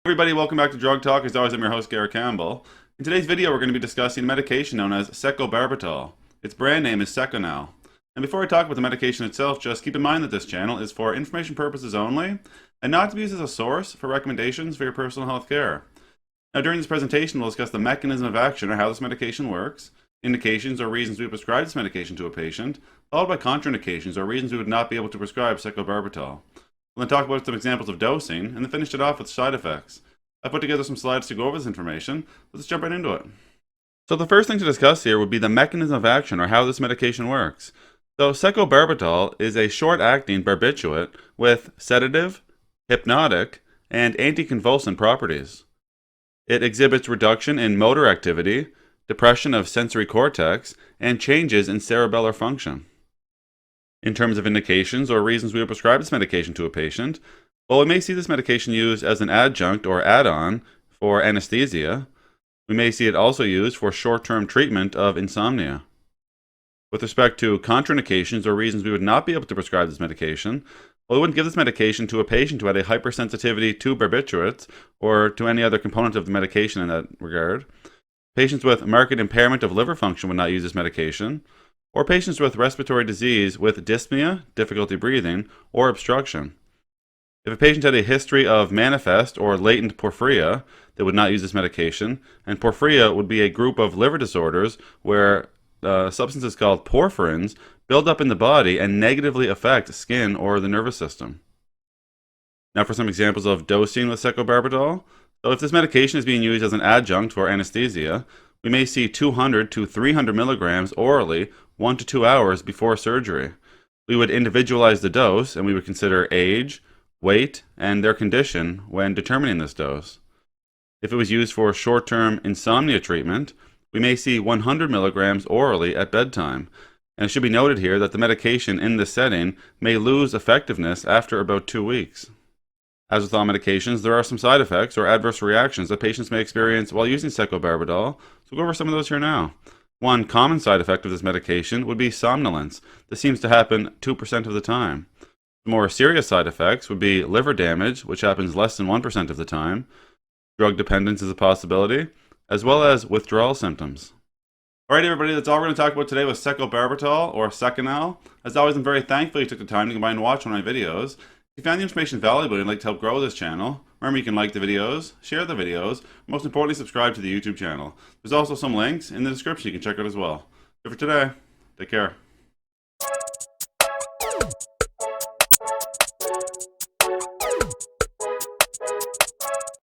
Everybody, welcome back to Drug Talk. As always, I'm your host, Garrett Campbell. In today's video, we're going to be discussing a medication known as Secobarbital. Its brand name is Seconal. And before I talk about the medication itself, just keep in mind that this channel is for information purposes only, and not to be used as a source for recommendations for your personal health care. Now, during this presentation, we'll discuss the mechanism of action or how this medication works, indications or reasons we would prescribe this medication to a patient, followed by contraindications or reasons we would not be able to prescribe Secobarbital. We'll then talk about some examples of dosing, and then finish it off with side effects. I put together some slides to go over this information. Let's jump right into it. So the first thing to discuss here would be the mechanism of action or how this medication works. So Secobarbital is a short-acting barbiturate with sedative, hypnotic, and anticonvulsant properties. It exhibits reduction in motor activity, depression of sensory cortex, and changes in cerebellar function. In terms of indications or reasons we would prescribe this medication to a patient, well, we may see this medication used as an adjunct or add-on for anesthesia. We may see it also used for short-term treatment of insomnia. With respect to contraindications or reasons we would not be able to prescribe this medication, well, we wouldn't give this medication to a patient who had a hypersensitivity to barbiturates or to any other component of the medication in that regard. Patients with marked impairment of liver function would not use this medication, or patients with respiratory disease with dyspnea, difficulty breathing, or obstruction. If a patient had a history of manifest or latent porphyria, they would not use this medication, and porphyria would be a group of liver disorders where substances called porphyrins build up in the body and negatively affect skin or the nervous system. Now for some examples of dosing with Secobarbital. So if this medication is being used as an adjunct for anesthesia, we may see 200 to 300 milligrams orally 1 to 2 hours before surgery. We would individualize the dose, and we would consider age, weight, and their condition when determining this dose. If it was used for short-term insomnia treatment, we may see 100 milligrams orally at bedtime. And it should be noted here that the medication in this setting may lose effectiveness after about 2 weeks. As with all medications, there are some side effects or adverse reactions that patients may experience while using Secobarbital, so we'll go over some of those here now. One common side effect of this medication would be somnolence. This seems to happen 2% of the time. The more serious side effects would be liver damage, which happens less than 1% of the time. Drug dependence is a possibility, as well as withdrawal symptoms. Alright everybody, that's all we're going to talk about today with Secobarbital, or Seconal. As always, I'm very thankful you took the time to come by and watch one of my videos. If you found the information valuable and you'd like to help grow this channel, remember you can like the videos, share the videos, most importantly subscribe to the YouTube channel. There's also some links in the description you can check out as well. So for today, take care.